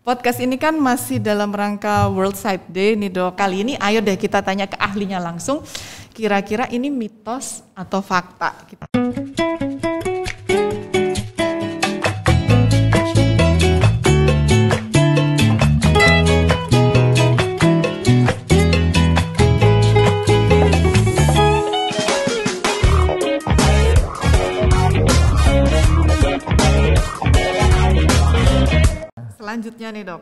Podcast ini kan masih dalam rangka World Sight Day nih Dok. Kali ini ayo deh kita tanya ke ahlinya langsung. Kira-kira ini mitos atau fakta? Selanjutnya nih Dok,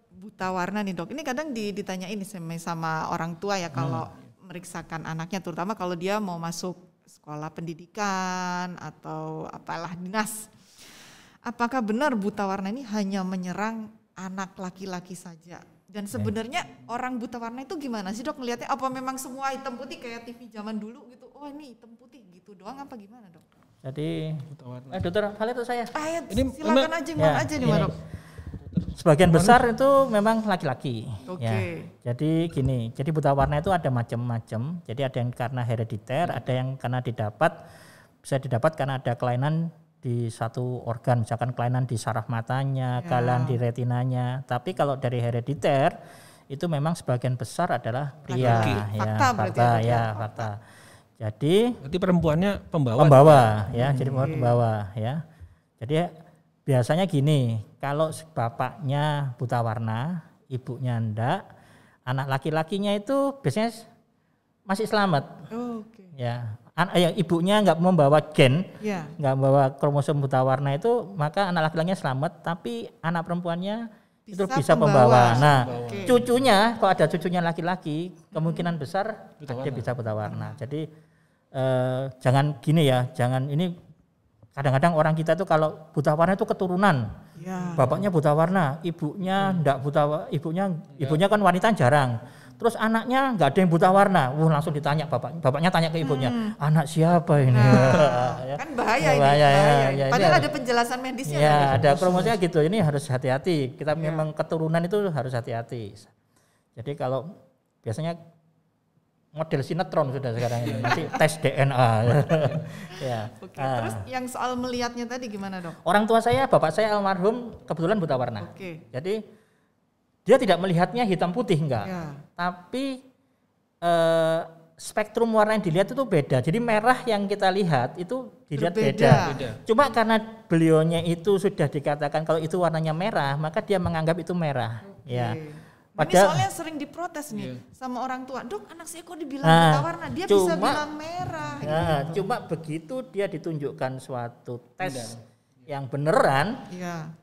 buta warna nih Dok. Ini kadang ditanya ini sama orang tua ya kalau meriksakan anaknya, terutama kalau dia mau masuk sekolah pendidikan atau apalah dinas. Apakah benar buta warna ini hanya menyerang anak laki-laki saja? Dan sebenarnya orang buta warna itu gimana sih Dok ngelihatnya? Apa memang semua hitam putih kayak TV zaman dulu gitu? Oh ini hitam putih gitu doang apa gimana Dok? Jadi, Dokter Khalid atau saya? Ini silakan aja, mohon aja nih Dok. Sebagian besar itu memang laki-laki. Oke. Ya. Jadi gini, jadi buta warna itu ada macam-macam. Jadi ada yang karena herediter, ada yang karena bisa didapat karena ada kelainan di satu organ, misalkan kelainan di saraf matanya, kelainan di retinanya. Tapi kalau dari herediter itu memang sebagian besar adalah pria. Fakta. Jadi perempuannya pembawa ya, jadi pembawa ya. Jadi biasanya gini, kalau bapaknya buta warna, ibunya enggak, anak laki-lakinya itu biasanya masih selamat. Ya, ibunya enggak membawa gen, enggak membawa kromosom buta warna itu, maka anak laki-lakinya selamat, tapi anak perempuannya itu bisa membawa. Nah, cucunya, kalau ada cucunya laki-laki, kemungkinan besar dia bisa buta warna. Jadi jangan gini ya, jangan ini kadang-kadang orang kita tuh kalau buta warna itu keturunan. Bapaknya buta warna, ibunya enggak buta, ibunya kan wanita jarang. Terus anaknya enggak ada yang buta warna. Langsung ditanya bapaknya tanya ke ibunya, anak siapa ini? Kan bahaya ini. Ya, padahal ada penjelasan medisnya. Ya, ada promosinya gitu. Ini harus hati-hati. Kita memang keturunan itu harus hati-hati. Jadi kalau biasanya model sinetron sudah sekarang ini, nanti tes DNA. Ya. Terus yang soal melihatnya tadi gimana Dok? Orang tua saya, bapak saya almarhum kebetulan buta warna. Jadi dia tidak melihatnya hitam putih enggak. Tapi spektrum warna yang dilihat itu beda. Jadi merah yang kita lihat itu dilihat beda. Cuma karena beliaunya itu sudah dikatakan kalau itu warnanya merah, maka dia menganggap itu merah. Ya. Ini soalnya sering diprotes nih sama orang tua, Dok anak saya kok dibilang buta warna, dia bisa bilang merah. Cuma begitu dia ditunjukkan suatu tes yang beneran,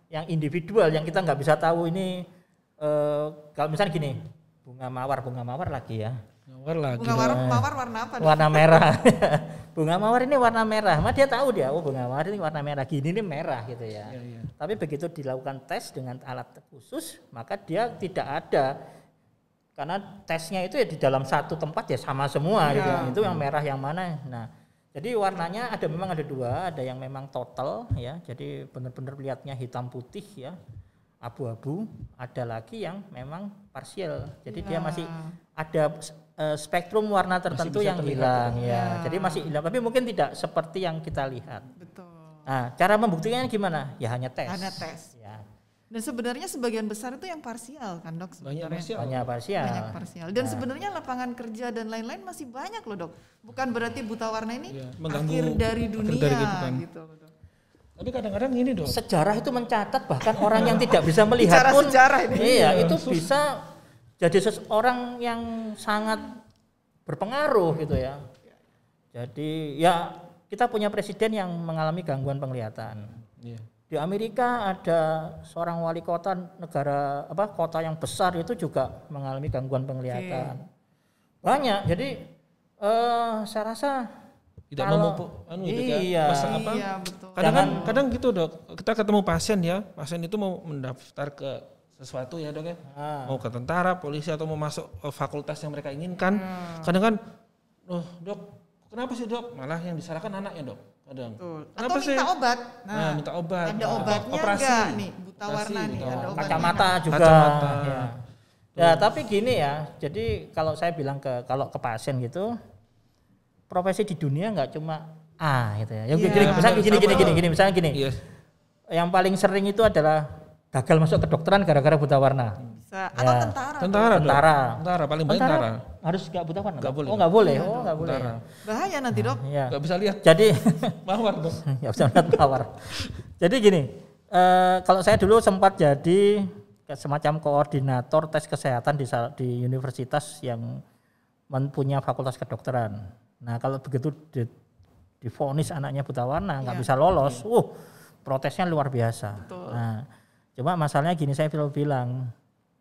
yang individual, yang kita nggak bisa tahu ini, kalau misalnya gini, bunga mawar lagi ya. Bunga mawar warna apa? Warna merah. Bunga mawar ini warna merah. Dia tahu dia, bunga mawar ini warna merah. Gini ini merah gitu ya. Tapi begitu dilakukan tes dengan alat khusus, maka dia tidak ada. Karena tesnya itu ya di dalam satu tempat ya sama semua gitu. Itu yang merah yang mana. Nah, jadi warnanya memang ada dua, ada yang memang total ya. Jadi benar-benar lihatnya hitam putih ya. Abu-abu, ada lagi yang memang parsial. Jadi dia masih ada spektrum warna tertentu yang hilang ya. Jadi masih hilang, tapi mungkin tidak seperti yang kita lihat. Betul. Nah, cara membuktikannya gimana? Ya hanya tes. Ya. Dan sebenarnya sebagian besar itu yang parsial kan Dok? Banyak parsial. Dan sebenarnya lapangan kerja dan lain-lain masih banyak loh Dok. Bukan berarti buta warna ini akhir dari dunia gitu. Tapi kadang-kadang ini Dok. Sejarah itu mencatat bahkan orang yang tidak bisa melihat pun itu bisa jadi seseorang yang sangat berpengaruh gitu ya. Jadi ya kita punya presiden yang mengalami gangguan penglihatan. Di Amerika ada seorang wali kota kota yang besar itu juga mengalami gangguan penglihatan. Banyak. Jadi saya rasa tidak betul. Kadang gitu Dok, kita ketemu pasien ya, pasien itu mau mendaftar ke sesuatu ya Dok ya, mau ke tentara, polisi atau mau masuk fakultas yang mereka inginkan, kadang kan, Dok, kenapa sih Dok? Malah yang disalahkan anaknya Dok, kadang. Atau minta obat. Minta obat. Ada obatnya enggak nih, buta warna nih, ada obatnya. Kacamata juga. Ya, tapi gini ya, jadi kalau saya bilang kalau ke pasien gitu, profesi di dunia nggak cuma A gitu ya. Misalnya gini. Yang paling sering itu adalah gagal masuk kedokteran gara-gara buta warna. Bisa. Atau Ya. Tentara paling banyak tentara. Harus nggak buta warna? Nggak boleh. Oh nggak boleh. Oh nggak boleh. Tentara. Bahaya nanti dok. Ya. Nggak bisa lihat Jadi mawar dok. nggak bisa melihat mawar. Jadi gini, kalau saya dulu sempat jadi semacam koordinator tes kesehatan di universitas yang mempunyai fakultas kedokteran. Nah kalau begitu divonis anaknya buta warna nggak bisa lolos, protesnya luar biasa. Betul. Nah cuma masalahnya gini, saya selalu bilang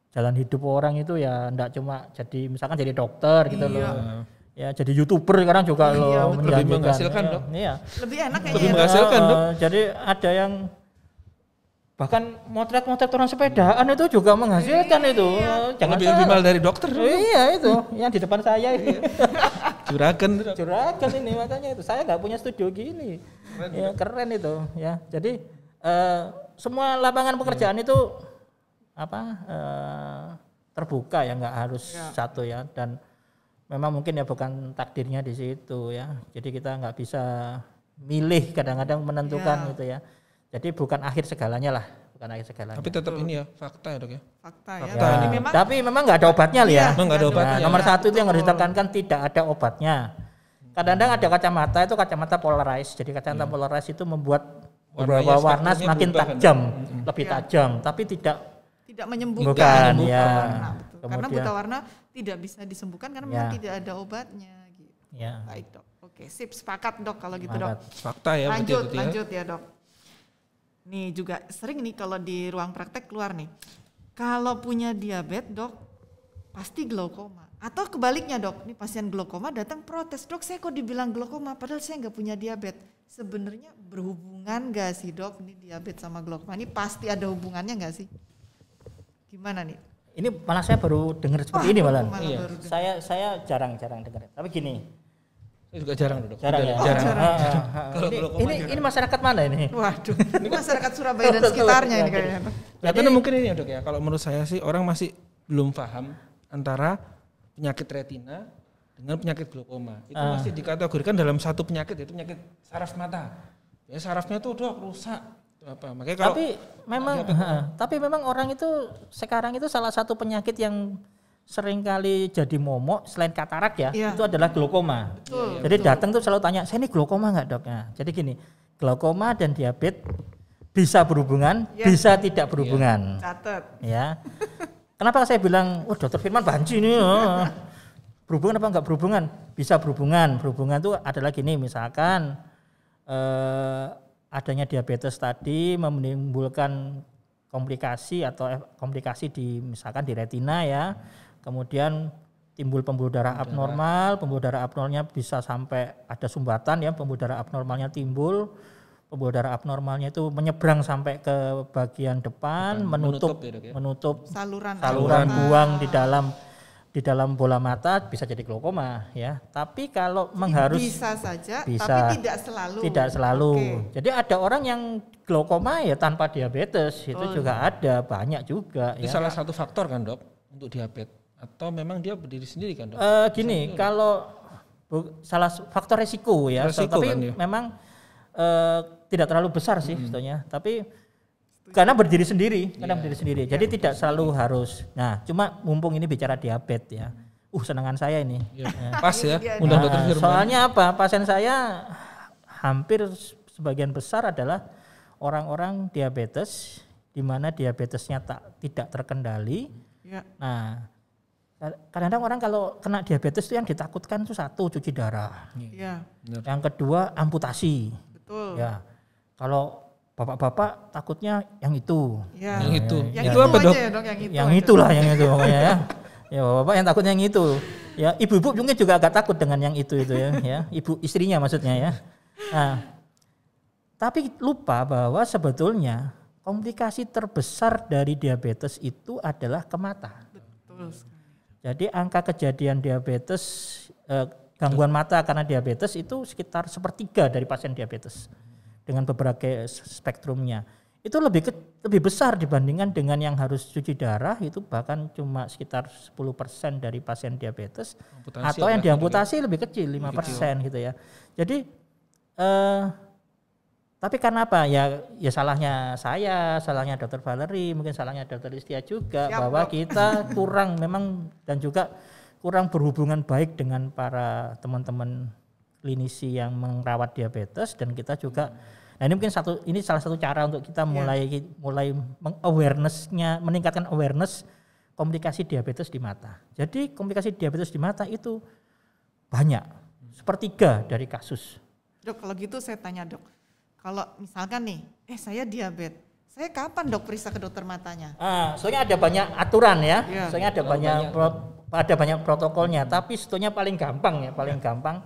jalan hidup orang itu ya enggak cuma jadi misalkan jadi dokter gitu loh. Ya jadi YouTuber sekarang juga loh. Lebih menghasilkan dok. Iya. Lebih enak kayaknya. Lebih menghasilkan dok. Jadi ada yang bahkan motret-motret orang sepedaan itu juga menghasilkan itu. Jangan lebih mahal dari dokter. Iya itu yang di depan saya itu. Juragan ini makanya itu. Saya nggak punya studio gini. Keren itu ya. Jadi semua lapangan pekerjaan itu terbuka ya, nggak harus satu ya, dan memang mungkin ya bukan takdirnya di situ ya. Jadi kita nggak bisa milih, kadang-kadang menentukan gitu ya. Jadi bukan akhir segalanya lah, bukan akhir segalanya. Tapi tetap ini ya fakta ya dok ya. Fakta ya. Ini memang. Tapi memang nggak ada obatnya ya. Memang nggak ada obatnya. Nah, nomor satu itu yang harus ditekankan, tidak ada obatnya. Kadang-kadang ada kacamata itu kacamata polarized. Jadi kacamata polarized itu membuat beberapa warna semakin tajam, lebih tajam, tapi tidak menyembuhkan. Ya. Nah, karena buta warna tidak bisa disembuhkan karena memang tidak ada obatnya. Gitu. Ya. Baik dok. Oke, sip, sepakat dok kalau gitu dok. Fakta ya. Lanjut ya dok. Nih juga sering nih kalau di ruang praktek keluar nih, kalau punya diabetes dok pasti glaukoma. Atau kebaliknya dok, nih pasien glaukoma datang protes, dok saya kok dibilang glaukoma padahal saya nggak punya diabetes. Sebenarnya berhubungan nggak sih dok, nih diabetes sama glaukoma ini pasti ada hubungannya nggak sih? Gimana nih? Ini malah saya baru dengar seperti ini malah. Iya. Saya jarang dengar. Tapi gini. Saya juga jarang dok. Jarang ya. Ini masyarakat mana ini? Waduh, ini masyarakat Surabaya dan sekitarnya ini kayaknya. Jadi mungkin ini ya dok ya. Kalau menurut saya sih orang masih belum paham antara penyakit retina dengan penyakit glaukoma. Itu masih dikategorikan dalam satu penyakit, yaitu penyakit saraf mata. Ya sarafnya tuh dok rusak. Apa? Makanya kalau tapi memang orang itu sekarang itu salah satu penyakit yang sering kali jadi momok selain katarak ya, itu adalah glaukoma. Jadi datang tuh selalu tanya, saya ini glaukoma nggak dok? Nah, jadi gini, glaukoma dan diabetes bisa berhubungan, bisa tidak berhubungan. Catat. Ya. Kenapa saya bilang, dokter Firman banci nih, berhubungan apa enggak berhubungan? Bisa berhubungan. Berhubungan itu adalah gini, misalkan adanya diabetes tadi menimbulkan komplikasi atau komplikasi di misalkan di retina ya, kemudian timbul pembuluh darah abnormal, pembuluh darah abnormalnya bisa sampai ada sumbatan ya, pembuluh darah abnormalnya timbul, pembuluh darah abnormalnya itu menyeberang sampai ke bagian depan, menutup saluran buang di dalam bola mata, bisa jadi glaukoma ya. Tapi kalau bisa saja, tapi tidak selalu. Okay. Jadi ada orang yang glaukoma ya tanpa diabetes, itu juga ada, banyak juga. Itu salah satu faktor kan dok untuk diabetes, atau memang dia berdiri sendiri kan dok? Gini, kalau salah faktor resiko ya, tapi kan, memang tidak terlalu besar sih sebetulnya. Tapi karena berdiri sendiri, jadi tidak selalu harus. Nah, cuma mumpung ini bicara diabetes ya, senangan saya ini. Pas ya, undang dokter Firman. Soalnya apa? Pasien saya hampir sebagian besar adalah orang-orang diabetes, di mana diabetesnya tidak terkendali. Nah, kadang-kadang orang kalau kena diabetes itu yang ditakutkan itu satu, cuci darah. Yang kedua, amputasi. Betul. Ya, kalau bapak-bapak takutnya yang itu. Yang itu apa dok? Yang itulah pokoknya ya. Ya bapak yang takutnya yang itu. Ya ibu-ibu mungkin juga agak takut dengan yang itu ya. Ibu istrinya maksudnya ya. Nah, tapi lupa bahwa sebetulnya komplikasi terbesar dari diabetes itu adalah ke mata. Betul. Jadi angka kejadian diabetes, gangguan mata karena diabetes itu sekitar 1/3 dari pasien diabetes. Dengan beberapa spektrumnya itu lebih besar dibandingkan dengan yang harus cuci darah, itu bahkan cuma sekitar 10% dari pasien diabetes, atau yang diamputasi lebih kecil 5% gitu ya. Jadi Tapi karena apa? Ya salahnya saya, salahnya Dr. Valerie, mungkin salahnya Dr. Listia juga. Siap, bahwa Dok. kita kurang memang dan juga kurang berhubungan baik dengan para teman-teman klinisi yang merawat diabetes, dan kita juga. Nah ini mungkin ini salah satu cara untuk kita mulai meningkatkan awareness komplikasi diabetes di mata. Jadi komplikasi diabetes di mata itu banyak, 1/3 dari kasus. Dok, kalau gitu saya tanya dok, kalau misalkan nih, saya diabetes, saya kapan dok periksa ke dokter matanya? Soalnya ada banyak aturan ya, Iya. soalnya ada banyak protokolnya, tapi sebetulnya paling gampang ya, gampang.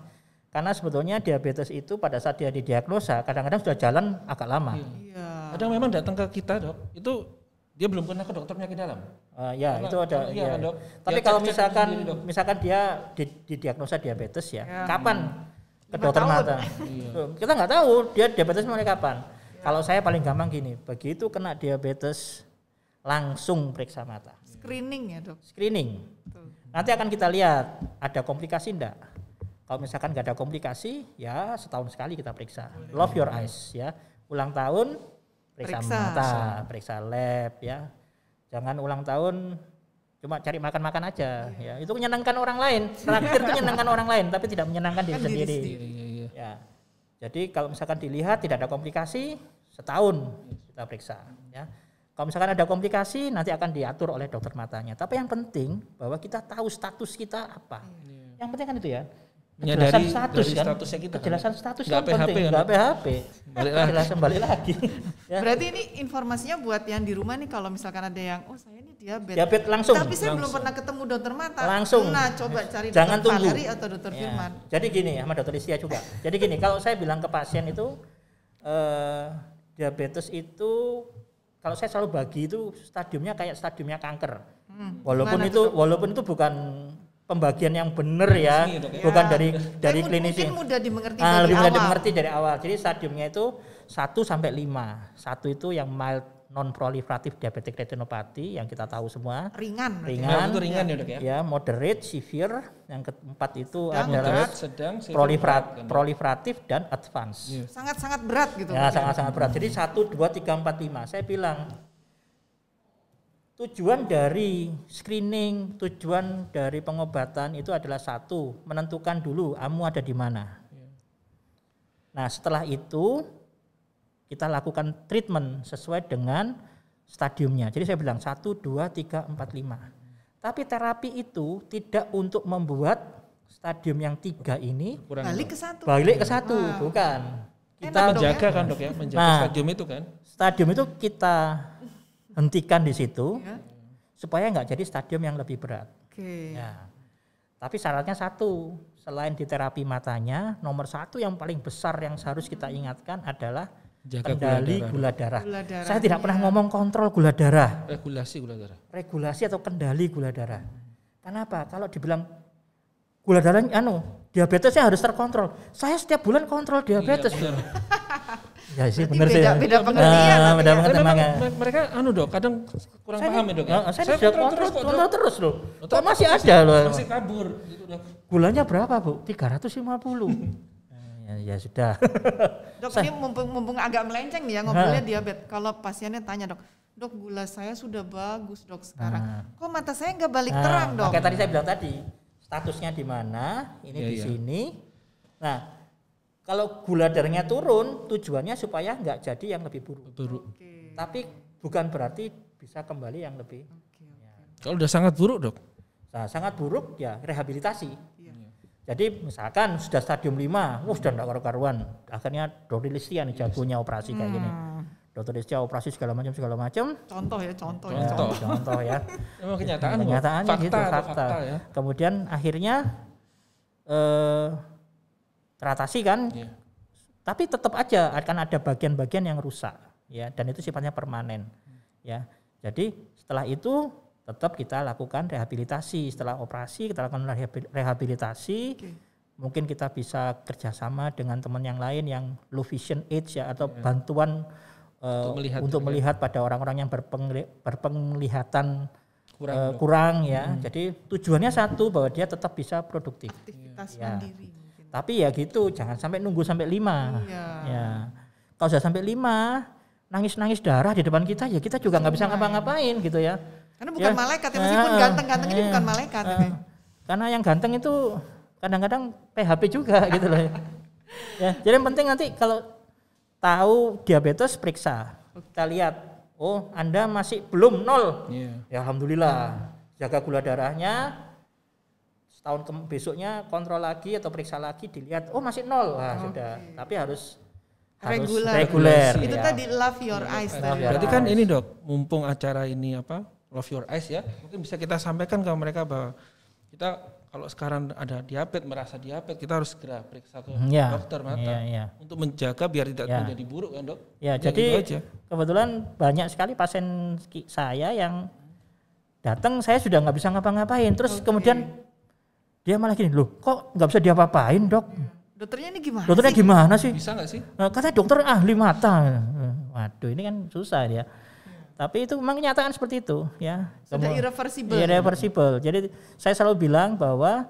Karena sebetulnya diabetes itu pada saat dia didiagnosa, kadang-kadang sudah jalan agak lama. Iya. Kadang memang datang ke kita dok, itu dia belum pernah ke dokter penyakit dalam. Itu ada. Iya, Ya. Dok. Tapi Dia kalau cek-cek misalkan sendiri, Dok. misalkan dia didiagnosa diabetes ya, Ya. kapan ke 5 dokter tahun. mata? Kita nggak tahu dia diabetes mulai kapan. Kalau saya paling gampang gini, begitu kena diabetes langsung periksa mata, Screening ya dok. screening. Betul. Nanti akan kita lihat ada komplikasi enggak. Kalau misalkan nggak ada komplikasi, ya setahun sekali kita periksa. Love your eyes ya. Ulang tahun periksa mata, periksa lab ya. Jangan ulang tahun cuma cari makan-makan aja ya. Itu menyenangkan orang lain. Terakhir itu menyenangkan orang lain tapi tidak menyenangkan diri sendiri. Iya. Ya. Jadi kalau misalkan dilihat tidak ada komplikasi, setahun kita periksa ya. Kalau misalkan ada komplikasi nanti akan diatur oleh dokter matanya. Tapi yang penting bahwa kita tahu status kita apa. Yang penting kan itu ya. Kejelasan Dari status kan. statusnya kita Kejelasan kan. status Nggak kan penting, PHP kan, enggak PHP. Kejelasan balik lagi. Ya. Berarti ini informasinya buat yang di rumah nih, kalau misalkan ada yang, saya ini diabetes. Diabetes langsung. Tapi saya belum pernah ketemu dokter mata. Langsung. Nah, coba cari Jangan dokter tunggu. Valerie atau dokter Ya. Firman. Jadi gini sama dokter Listia juga. Jadi gini, kalau saya bilang ke pasien itu diabetes itu kalau saya selalu bagi itu stadiumnya kayak stadiumnya kanker. Walaupun itu bukan pembagian yang benar ya, Resmi, Dok, ya. bukan dari Tapi klinisi. mungkin mudah dimengerti dari Lebih mudah awal. dimengerti dari awal. Jadi stadiumnya itu 1 sampai 5. 1 itu yang mild non proliferatif diabetic retinopathy yang kita tahu semua. Ringan. Ringan. Itu ringan ya dok ya. Ya, moderate, severe. Yang keempat itu Sedang, adalah Moderate, sedang, severe, berat, kan, Dok. proliferatif dan advance. Sangat-sangat berat gitu. Ya, sangat-sangat berat. Jadi 1, 2, 3, 4, 5. Saya bilang tujuan dari screening, tujuan dari pengobatan itu adalah 1, menentukan dulu kamu ada di mana. Nah, setelah itu kita lakukan treatment sesuai dengan stadiumnya. Jadi saya bilang 1, 2, 3, 4, 5. Tapi terapi itu tidak untuk membuat stadium yang 3 ini Balik ke 1. balik ke 1, bukan. Kita Menjaga kan dok ya, menjaga stadium itu kan. Stadium itu kita hentikan di situ Ya. supaya nggak jadi stadium yang lebih berat. Oke. Ya. Tapi syaratnya 1, selain di terapi matanya, nomor 1 yang paling besar yang harus kita ingatkan adalah Jaga kendali gula darah. Gula darah. Saya tidak pernah ngomong kontrol gula darah, Regulasi gula darah. regulasi atau kendali gula darah. Kenapa? Kalau dibilang gula darah diabetesnya harus terkontrol. Saya setiap bulan kontrol diabetes. Iya, Ya sih Berarti benar sih. beda pengertian nanti Beda ya. pengertian Karena makanya. memang mereka dok, kadang kurang paham ya dok ya. Saya sudah kontrol terus loh. Kok masih Masih- ada loh. Masih kabur gitu dok. Gulanya berapa Bu? 350. Ya sudah. Dok, ini mumpung agak melenceng nih ya ngobrolnya diabetes. Kalau pasiennya tanya dok gula saya sudah bagus dok sekarang. Kok mata saya nggak balik terang dok? Kayak tadi saya bilang tadi, statusnya di mana? Ini Iya, di iya. sini. Nah, kalau gula darahnya turun, tujuannya supaya nggak jadi yang lebih buruk. Oke. Tapi bukan berarti bisa kembali yang lebih. Kalau udah sangat buruk dok. Nah, sangat buruk ya rehabilitasi. Iya. Jadi misalkan sudah stadium 5, sudah enggak karu-karuan. Akhirnya dokter Listia nih jagonya operasi kayak gini. Dokter Listia operasi segala macam. Contoh ya. Contoh ya. Memang kenyataan kok. Kenyataannya Fakta, gitu, atau fakta. ya. Kemudian akhirnya teratasi kan. Iya. Tapi tetap aja akan ada bagian-bagian yang rusak ya, dan itu sifatnya permanen ya. Jadi setelah itu tetap kita lakukan rehabilitasi. Setelah operasi kita lakukan rehabilitasi. Mungkin kita bisa kerjasama dengan teman yang lain yang low vision age ya, atau bantuan untuk melihat pada orang-orang yang berpenglihatan kurang ya. Jadi tujuannya 1, bahwa dia tetap bisa produktif. Aktivitas Ya. mandiri mungkin. Tapi ya gitu, jangan sampai nunggu sampai 5. Iya. Ya. kalau sudah sampai 5 nangis-nangis darah di depan kita ya kita juga nggak bisa ngapa-ngapain gitu ya. Karena bukan malaikat ya, meskipun ganteng-ganteng ini bukan malaikat. Karena yang ganteng itu kadang-kadang PHP juga gitu loh. Ya, jadi yang penting nanti kalau tahu diabetes periksa. Kita lihat, oh Anda masih belum 0. Ya alhamdulillah. Jaga gula darahnya. Setahun besoknya kontrol lagi atau periksa lagi dilihat, oh masih 0. Wah, sudah. Tapi harus reguler. Itu ya. Tadi love your eyes. Berarti kan ini Dok, mumpung acara ini love your eyes ya, mungkin bisa kita sampaikan ke mereka bahwa kita kalau sekarang ada diabetes, merasa diabetes, kita harus segera periksa ke dokter mata untuk menjaga biar tidak menjadi buruk kan Dok. Ya, jadi gitu kebetulan banyak sekali pasien saya yang datang saya sudah nggak bisa ngapa-ngapain, terus kemudian dia malah gini, loh kok nggak bisa diapa-apain Dok? Dokternya gimana sih? Bisa nggak sih? Kata dokter ahli mata. Waduh, ini kan susah dia. Tapi itu memang kenyataan seperti itu ya. Sudah irreversible. Irreversible. Jadi saya selalu bilang bahwa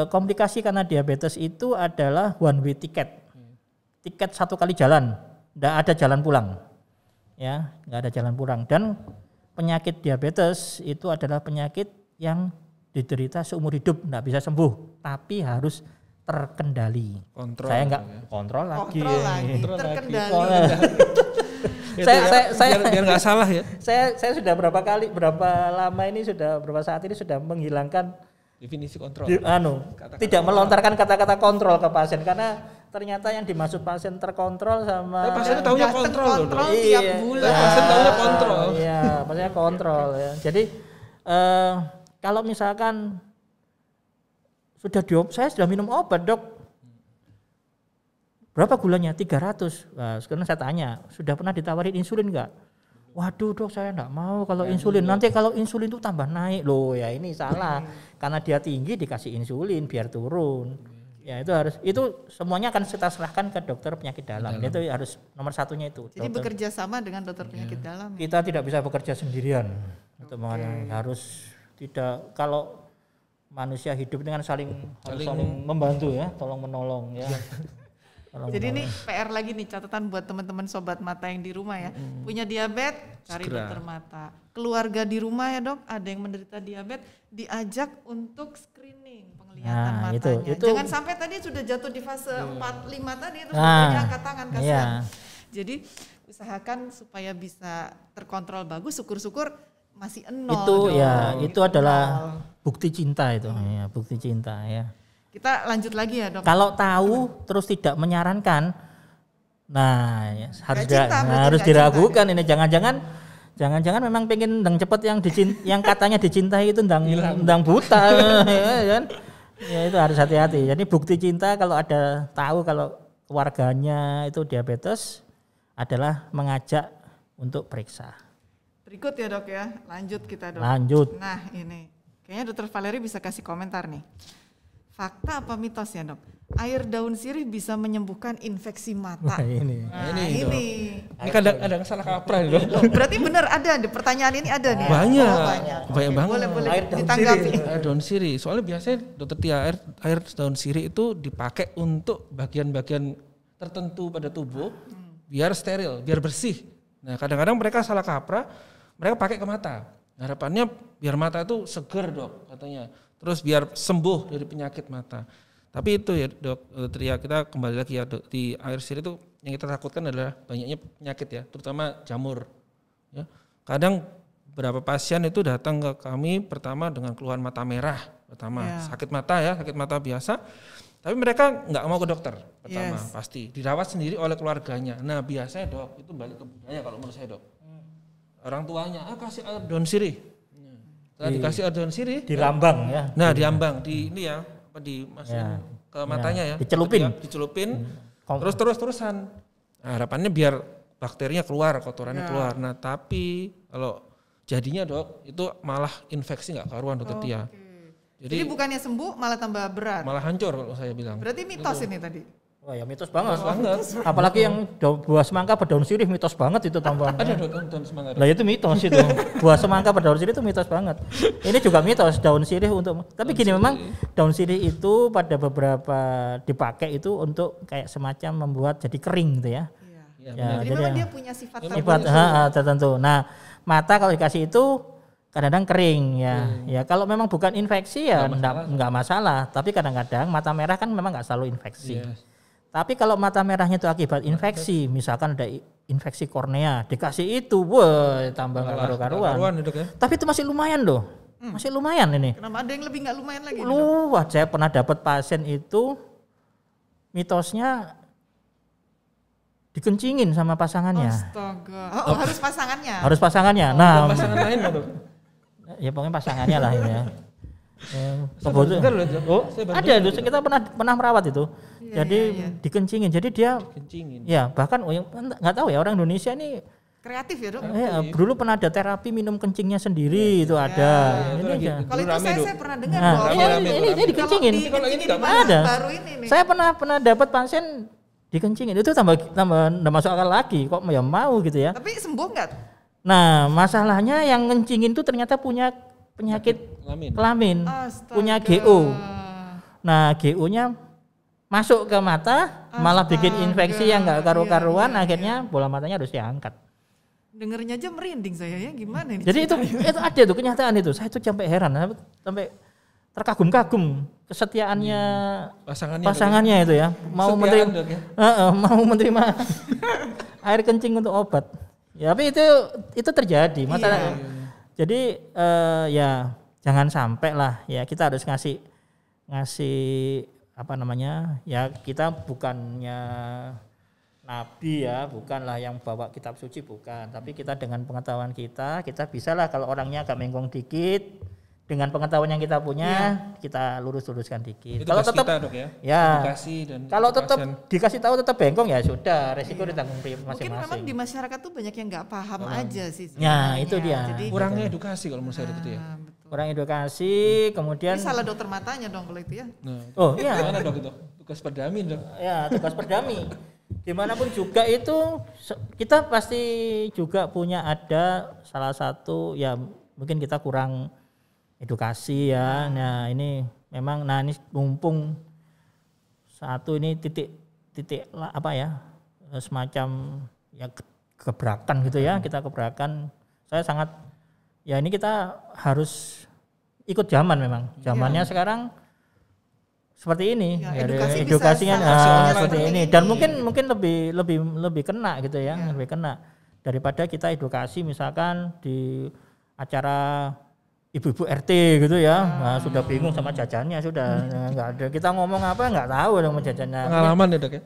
komplikasi karena diabetes itu adalah one way ticket. Tiket satu kali jalan, enggak ada jalan pulang. Ya, enggak ada jalan pulang. Dan penyakit diabetes itu adalah penyakit yang diderita seumur hidup, enggak bisa sembuh, tapi harus terkendali. Saya enggak kontrol lagi. Terkendali. Biar nggak salah ya. Saya sudah berapa saat ini sudah menghilangkan definisi kontrol. Tidak melontarkan kata-kata kontrol ke pasien karena ternyata yang dimaksud pasien terkontrol sama pasien tahunya kontrol loh. Tiap bulan. Pasien tahunya kontrol. Iya, maksudnya kontrol ya. Jadi kalau misalkan saya sudah minum obat Dok, berapa gulanya? 300. Nah, sekarang saya tanya, sudah pernah ditawarin insulin enggak? Waduh Dok, saya enggak mau kalau insulin. Nanti kalau insulin itu tambah naik. Loh ya ini salah. Karena dia tinggi dikasih insulin biar turun. Ya itu semuanya akan kita serahkan ke dokter penyakit dalam. Itu harus nomor satunya itu. Jadi bekerja sama dengan dokter penyakit dalam. Kita tidak bisa bekerja sendirian. Harus tidak, kalau manusia hidup dengan saling membantu ya, tolong menolong ya. Jadi ini PR lagi nih, catatan buat teman-teman sobat mata yang di rumah ya. Punya diabetes, cari dokter mata. Keluarga di rumah ya Dok, ada yang menderita diabetes, diajak untuk screening penglihatan matanya. Jangan sampai tadi sudah jatuh di fase 4-5 tadi terus angkat tangan kasihan. Jadi usahakan supaya bisa terkontrol bagus, syukur-syukur masih 0. Itu adalah bukti cinta itu. Ya, bukti cinta ya. Kita lanjut lagi ya Dok. Kalau tahu terus tidak menyarankan, harus diragukan ini. Jangan-jangan memang pengen ndang cepet yang katanya dicintai itu ndang buta ya kan. Ya itu harus hati-hati. Jadi bukti cinta kalau kalau keluarganya itu diabetes adalah mengajak untuk periksa. Berikut ya Dok ya, lanjut kita Dok. Lanjut. Nah ini, kayaknya Dr. Valeri bisa kasih komentar nih. Fakta apa mitos ya Dok? Air daun sirih bisa menyembuhkan infeksi mata. Ini kadang salah kaprah nih Dok. Berarti benar ada nih, pertanyaan ini ada nih. Banyak banget. Boleh ditanggapi. Air daun sirih, soalnya biasanya Dokter Tia air daun sirih itu dipakai untuk bagian-bagian tertentu pada tubuh biar steril, biar bersih. Nah kadang-kadang mereka salah kaprah. Mereka pakai ke mata. Harapannya biar mata itu seger Dok katanya. Terus biar sembuh dari penyakit mata. Tapi itu ya Dokter ya, kita kembali lagi ya Dok, di air sirih itu yang kita takutkan adalah banyaknya penyakit ya, terutama jamur. Ya. Kadang beberapa pasien itu datang ke kami pertama dengan keluhan mata merah sakit mata biasa. Tapi mereka nggak mau ke dokter pertama pasti dirawat sendiri oleh keluarganya. Nah biasanya Dok itu balik ke budaya kalau menurut saya Dok. Orang tuanya kasih air daun sirih. Setelah dikasih air daun sirih dirambang ya. Nah, diambang di ini ya, dimasukin ke matanya ya. Dicelupin. Terus-terusan. Nah, harapannya biar bakterinya keluar, kotorannya keluar. Nah, tapi kalau jadinya Dok, itu malah infeksi enggak karuan Dokter Tia. Jadi bukannya sembuh malah tambah berat. Malah hancur kalau saya bilang. Berarti mitos ini tadi. Wah ya mitos banget. Banget. Apalagi yang buah semangka berdaun sirih mitos banget itu tambahan. Ada daun semangka. Lah itu mitos itu. Buah semangka berdaun sirih itu mitos banget. Ini juga mitos daun sirih untuk. Tapi gini memang daun sirih itu pada beberapa dipakai itu untuk kayak semacam membuat jadi kering gitu ya. Iya. Ya, Jadi memang dia punya sifat tertentu. Nah mata kalau dikasih itu kadang-kadang kering ya. Ya kalau memang bukan infeksi ya enggak masalah. Tapi kadang-kadang mata merah kan memang enggak selalu infeksi. Yes. Tapi kalau mata merahnya itu akibat infeksi, misalkan ada infeksi kornea, dikasih itu, wah tambah nggak karu-karuan. Ya. Tapi itu masih lumayan loh, masih lumayan ini. Kenapa ada yang lebih nggak lumayan lagi? Wah, saya pernah dapat pasien itu mitosnya dikencingin sama pasangannya. Astaga, harus pasangannya. Harus pasangannya. Nah, pasangan lain dok. Ya pokoknya pasangannya lah ini ya. Ada itu kita pernah merawat itu. Jadi dikencingin. Jadi dia kencingin. Ya, bahkan nggak tahu ya orang Indonesia ini kreatif ya, Dok. Dulu pernah ada terapi minum kencingnya sendiri itu ada. Kalau itu saya pernah dengar ini dikencingin. Ada. Saya pernah dapat pasien dikencingin. Itu tambah masuk akal lagi kok ya mau gitu ya. Tapi sembuh nggak? Nah, masalahnya yang ngencingin itu ternyata punya penyakit kelamin, punya GO. Nah, GO-nya masuk ke mata, malah bikin infeksi yang nggak karu-karuan, akhirnya bola matanya harus diangkat. Dengernya aja merinding saya ya, gimana ini? Jadi itu ada tuh kenyataan itu. Saya tuh sampai heran, sampai terkagum-kagum kesetiaannya pasangannya itu ya. Mau menerima air kencing untuk obat. Ya, tapi itu terjadi masalah. Jadi ya jangan sampai lah ya kita harus ngasih apa namanya ya kita bukannya nabi ya, bukanlah yang bawa kitab suci bukan, tapi kita dengan pengetahuan kita bisa lah kalau orangnya agak mengkong dikit dengan pengetahuan yang kita punya kita lurus-luruskan dikit. Kalau tetap kita, Dok, ya edukasi dan kalau tetap dikasih tahu tetap bengkong ya sudah resiko ditanggung masing-masing. Mungkin memang di masyarakat tuh banyak yang nggak paham aja sih. Ya itu dia. Jadi, kurangnya edukasi kalau menurut saya gitu ya. Kurang edukasi, kemudian ini salah dokter matanya dong kalau itu ya. Oh iya. Gimana Dok itu? Tugas perdami Dok. Ya tugas perdami. Dimanapun juga itu kita pasti juga punya ada salah satu ya mungkin kita kurang edukasi ya. Nah ini memang ini mumpung satu ini titik apa ya semacam ya gebrakan gitu ya, kita gebrakan. Saya sangat ya ini kita harus ikut zaman memang. Zamannya sekarang seperti ini. Ya, edukasinya seperti ini dan mungkin lebih kena gitu ya, lebih kena daripada kita edukasi misalkan di acara ibu-ibu RT gitu ya. Nah, sudah bingung sama jajannya sudah nggak ada. Kita ngomong apa nggak tahu sama jajannya. Pengalaman ya Dok ya?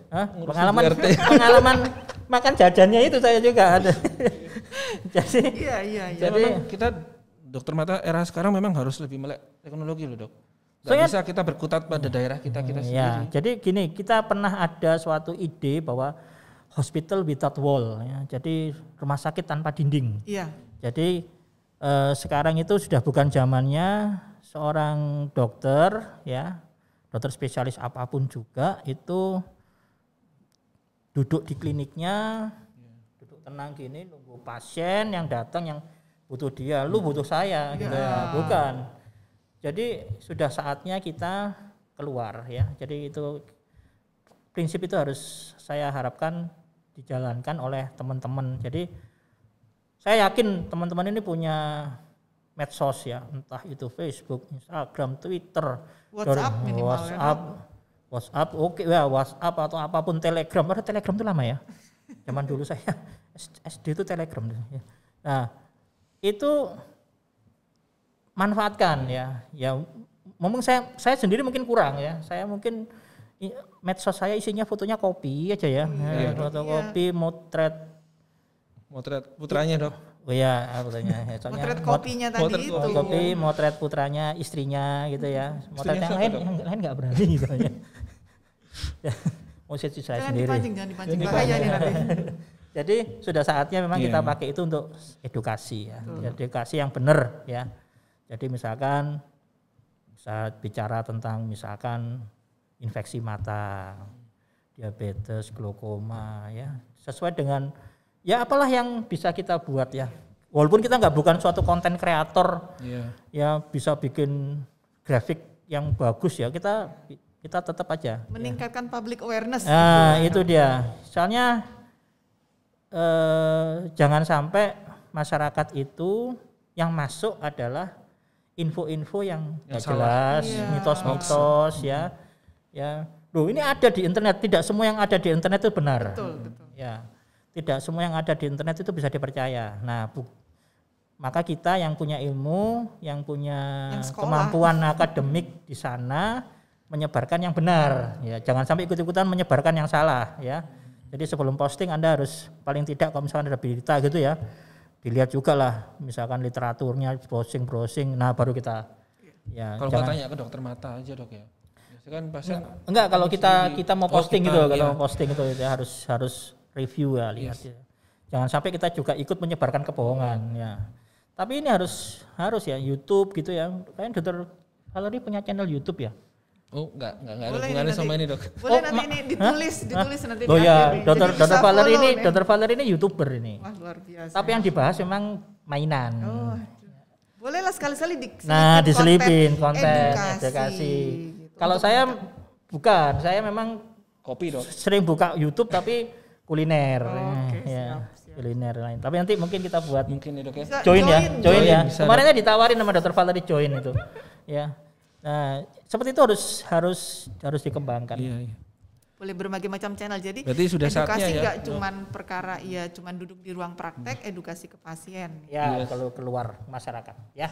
Pengalaman makan jajannya itu saya juga ada. Jadi kita dokter mata era sekarang memang harus lebih melek teknologi loh Dok. Nggak bisa kita berkutat pada daerah kita sendiri. Ya, jadi gini, kita pernah ada suatu ide bahwa hospital without wall ya. Jadi rumah sakit tanpa dinding. Iya. Jadi sekarang itu sudah bukan zamannya seorang dokter ya, dokter spesialis apapun juga itu duduk di kliniknya, duduk tenang gini nunggu pasien yang datang yang butuh dia, lu butuh saya gitu ya, bukan. Jadi sudah saatnya kita keluar ya. Jadi itu prinsip itu harus saya harapkan dijalankan oleh teman-teman. Jadi saya yakin teman-teman ini punya medsos ya, entah itu Facebook, Instagram, Twitter, WhatsApp, oke ya WhatsApp atau apapun, Telegram. Ada Telegram itu lama ya. Zaman dulu saya SD itu Telegram. Nah itu manfaatkan ya. Ya, ngomong saya sendiri mungkin kurang ya. Saya mungkin medsos saya isinya fotonya kopi aja ya, foto kopi, motret putranya Dok. Oh iya, fotonya. Motret kopinya tadi itu. Kopi, motret putranya, istrinya gitu ya. Motret yang lain nggak berani gitu ya. Mau saya sendiri. Jangan dipancing bahaya nih nanti. Jadi sudah saatnya memang kita pakai itu untuk edukasi ya. Edukasi yang benar ya. Jadi misalkan bisa bicara tentang misalkan infeksi mata. diabetes, glaukoma ya. Sesuai dengan ya apalah yang bisa kita buat ya. Walaupun kita bukan suatu konten kreator ya bisa bikin grafik yang bagus ya, kita tetap aja meningkatkan public awareness. Nah, itu dia. Soalnya jangan sampai masyarakat itu yang masuk adalah info-info yang jelas, mitos-mitos ya. Ya. Loh, ini ada di internet, tidak semua yang ada di internet itu benar. Betul. Ya. Tidak semua yang ada di internet itu bisa dipercaya. Nah, maka kita yang punya ilmu, yang punya kemampuan akademik di sana menyebarkan yang benar. Ya, jangan sampai ikut-ikutan menyebarkan yang salah ya. Jadi sebelum posting Anda harus paling tidak kalau misalkan ada berita gitu ya, dilihat juga lah misalkan literaturnya, browsing. Nah, baru kita ya. Kalau nggak tanya ke dokter mata aja, Dok ya. Biasanya kan pasien enggak kalau kita mau posting gitu, kalau mau posting itu ya harus review ya, lihat ya. Jangan sampai kita juga ikut menyebarkan kebohongan ya. Tapi ini harus ya YouTube gitu ya. Kayaknya Dr. Valerie punya channel YouTube ya? Oh, enggak ada hubungannya sama ini, Dok. Boleh nanti ini ditulis nanti. Oh ya, Dr. Valerie ini YouTuber ini. Wah, luar biasa. Tapi yang dibahas memang mainan. Oh. Bolehlah sekali-sekali diselipin konten edukasi. Gitu. Kalau saya bukan, saya memang kopi, Dok. Sering buka YouTube tapi kuliner. Siap. Kuliner lain. Tapi nanti mungkin kita buat mungkin ya, Dok ya. Join ya. Bisa, kemarinnya ditawarin sama Dr. Valerie join itu. Ya. Nah, seperti itu harus dikembangkan. Iya. Boleh berbagai macam channel. Jadi berarti sudah saatnya edukasi ya. nggak cuman perkara cuman duduk di ruang praktek, edukasi ke pasien. Ya, kalau keluar masyarakat ya.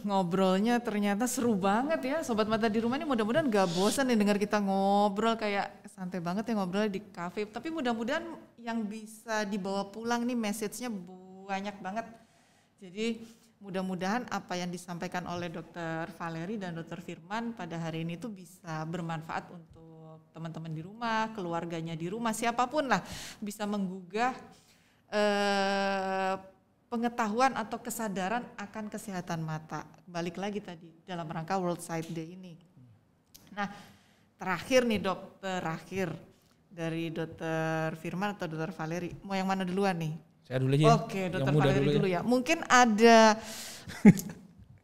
Ngobrolnya ternyata seru banget ya Sobat Mata di Rumah ini, mudah-mudahan gak bosan nih dengar kita ngobrol, kayak santai banget ya ngobrol di kafe. Tapi mudah-mudahan yang bisa dibawa pulang nih message-nya banyak banget. Jadi mudah-mudahan apa yang disampaikan oleh Dr. Valerie dan Dr. Firman pada hari ini tuh bisa bermanfaat untuk teman-teman di rumah, keluarganya di rumah, siapapun lah, bisa menggugah pengetahuan atau kesadaran akan kesehatan mata. Balik lagi tadi dalam rangka World Sight Day ini. Nah, terakhir nih Dok, dari Dr. Firman atau Dr. Valerie, mau yang mana duluan nih? Saya dulu aja. Oke, Dr. Valerie dulu ya. Mungkin ada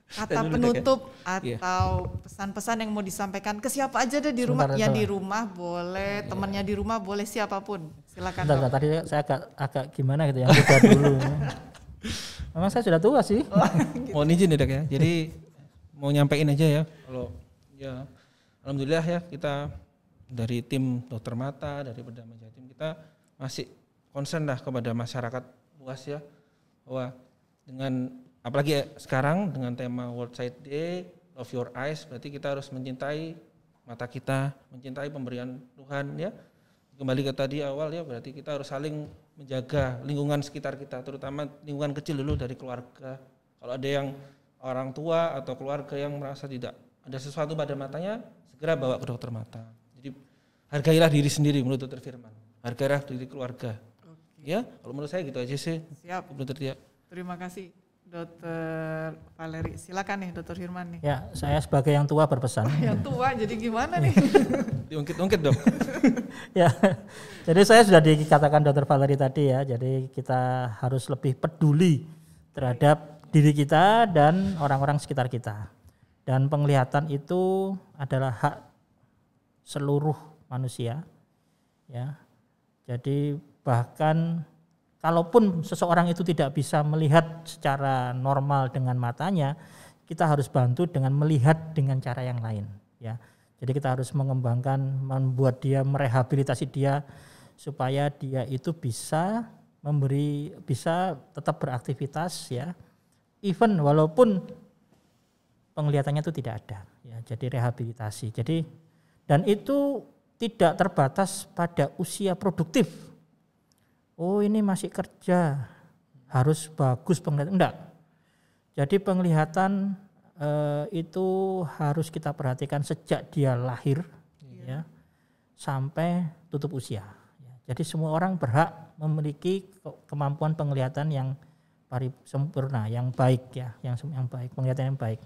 kata penutup atau pesan-pesan yang mau disampaikan ke siapa aja deh di rumah. Yang di rumah boleh, temannya di rumah boleh, siapapun. Silakan. Dok. Tadi saya agak gimana gitu yang muda dulu. Memang saya sudah tua sih. Mohon izin ya, Dok ya. Jadi mau nyampein aja ya. Kalau ya alhamdulillah ya kita dari tim dokter mata, dari Berdamai Jatim, kita masih concern lah kepada masyarakat luas ya, bahwa dengan apalagi sekarang dengan tema World Sight Day, Love Your Eyes, berarti kita harus mencintai mata kita, mencintai pemberian Tuhan ya. Kembali ke tadi awal ya, berarti kita harus saling menjaga lingkungan sekitar kita, terutama lingkungan kecil dulu dari keluarga. Kalau ada yang orang tua atau keluarga yang merasa tidak ada sesuatu pada matanya, segera bawa ke dokter mata. Jadi hargailah diri sendiri menurut Dr. Firman, hargailah diri keluarga. Ya, kalau menurut saya gitu aja sih. Siap. Terima kasih Dr. Valerie. Silakan nih Dr. Firman nih. Ya, saya sebagai yang tua berpesan. Yang tua jadi gimana nih? Diungkit-ungkit Dok. Ya, jadi saya sudah dikatakan Dr. Valerie tadi ya. Jadi kita harus lebih peduli terhadap diri kita dan orang-orang sekitar kita. Dan penglihatan itu adalah hak seluruh manusia. Ya, jadi bahkan kalaupun seseorang itu tidak bisa melihat secara normal dengan matanya, kita harus bantu dengan melihat dengan cara yang lain. Ya, jadi kita harus mengembangkan, membuat dia, merehabilitasi dia supaya dia itu bisa tetap beraktivitas ya, even walaupun penglihatannya itu tidak ada. Ya, jadi rehabilitasi. Jadi dan itu tidak terbatas pada usia produktif. Oh ini masih kerja, harus bagus penglihatan. Enggak. Jadi penglihatan itu harus kita perhatikan sejak dia lahir ya, sampai tutup usia. Ya, jadi semua orang berhak memiliki kemampuan penglihatan yang sempurna, yang baik ya, yang baik, penglihatan yang baik.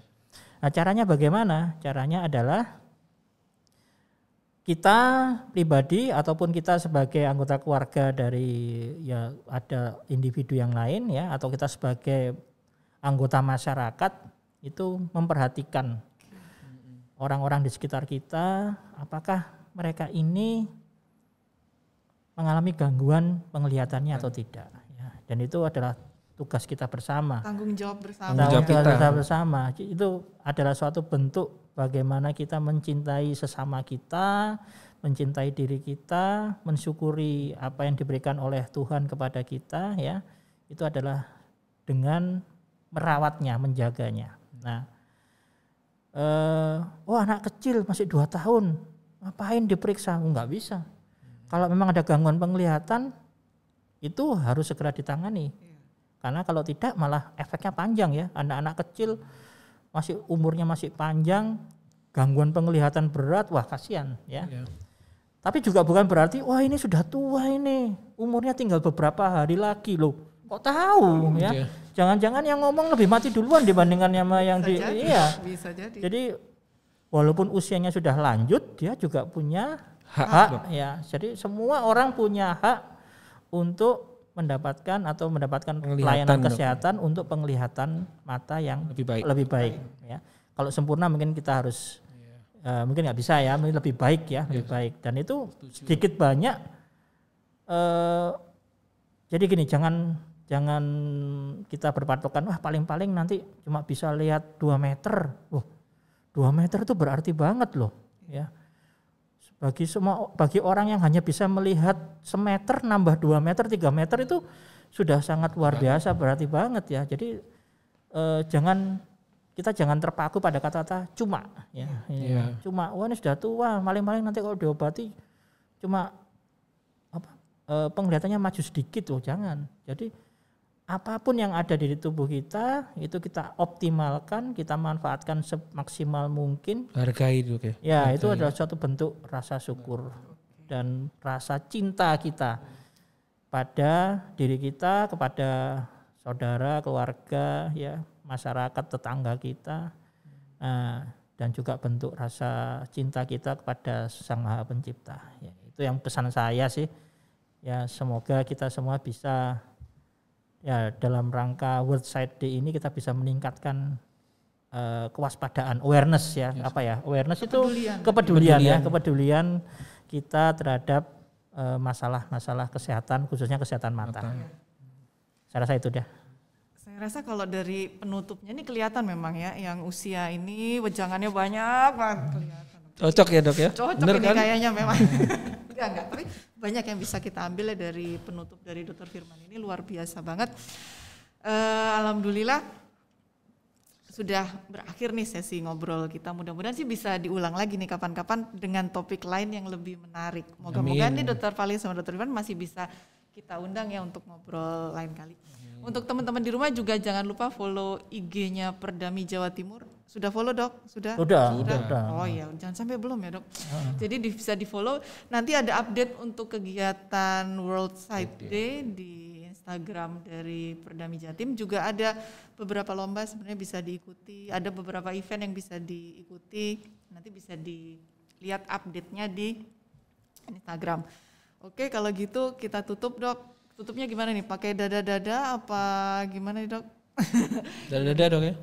Nah caranya bagaimana? Caranya adalah kita pribadi ataupun kita sebagai anggota keluarga dari ya ada individu yang lain ya atau kita sebagai anggota masyarakat itu memperhatikan orang-orang di sekitar kita apakah mereka ini mengalami gangguan penglihatannya atau tidak ya. Dan itu adalah tugas kita bersama. Tanggung jawab bersama. Tanggung jawab kita bersama. Itu adalah suatu bentuk bagaimana kita mencintai sesama kita, mencintai diri kita, mensyukuri apa yang diberikan oleh Tuhan kepada kita ya. Itu adalah dengan merawatnya, menjaganya. Nah, anak kecil masih 2 tahun, ngapain diperiksa? Enggak bisa. Kalau memang ada gangguan penglihatan, itu harus segera ditangani. Karena kalau tidak malah efeknya panjang ya. Anak-anak kecil umurnya masih panjang, gangguan penglihatan berat, wah kasihan ya. Tapi juga bukan berarti wah ini sudah tua ini, umurnya tinggal beberapa hari lagi loh. Kok tahu ya? Jangan-jangan yang ngomong lebih mati duluan dibandingkan sama yang Bisa jadi. Jadi walaupun usianya sudah lanjut, dia juga punya hak ya. Jadi semua orang punya hak untuk mendapatkan pelayanan kesehatan untuk penglihatan mata yang lebih baik ya. Kalau sempurna mungkin kita harus mungkin nggak bisa ya, mungkin lebih baik ya, lebih baik. Dan itu sedikit banyak jadi gini, jangan kita berpatokan wah paling-paling nanti cuma bisa lihat 2 meter. 2 meter itu berarti banget loh ya. Bagi orang yang hanya bisa melihat semeter nambah 2 meter 3 meter itu sudah sangat luar biasa, berarti banget ya. Jadi kita jangan terpaku pada kata-kata cuma ya. Cuma wah ini sudah tua, paling-paling nanti kalau diobati cuma penglihatannya maju sedikit loh, jangan. Jadi apapun yang ada di tubuh kita itu kita optimalkan, kita manfaatkan semaksimal mungkin. Hargai itu ya. Ya, itu adalah suatu bentuk rasa syukur dan rasa cinta kita pada diri kita, kepada saudara, keluarga, ya, masyarakat, tetangga kita. Dan juga bentuk rasa cinta kita kepada Sang Maha Pencipta. Ya, itu yang pesan saya sih. Ya, semoga kita semua bisa ya dalam rangka World Sight Day ini kita bisa meningkatkan kewaspadaan, awareness ya, awareness itu kepedulian kita terhadap masalah-masalah kesehatan, khususnya kesehatan mata. Saya rasa itu deh. Saya rasa kalau dari penutupnya ini kelihatan memang ya, yang usia ini wejangannya banyak banget kelihatan. Cocok ya dok ya? Cocok. Bener ini kan? Kayaknya memang. Enggak, tapi banyak yang bisa kita ambil dari penutup dari Dr. Firman ini, luar biasa banget. Alhamdulillah sudah berakhir nih sesi ngobrol kita. Mudah-mudahan sih bisa diulang lagi nih kapan-kapan dengan topik lain yang lebih menarik. Moga-moga nih Dr. Fali sama Dr. Firman masih bisa kita undang ya untuk ngobrol lain kali. Untuk teman-teman di rumah juga jangan lupa follow IG-nya Perdami Jawa Timur. Sudah follow dok? Sudah. Oh iya, jangan sampai belum ya dok. Jadi bisa di follow. Nanti ada update untuk kegiatan World Sight Day di Instagram dari Perdami Jatim. Juga ada beberapa lomba sebenarnya bisa diikuti. Ada beberapa event yang bisa diikuti. Nanti bisa dilihat update-nya di Instagram. Oke, kalau gitu kita tutup dok. Tutupnya gimana nih? Pakai dada-dada apa gimana nih dok? Dada-dada dok ya?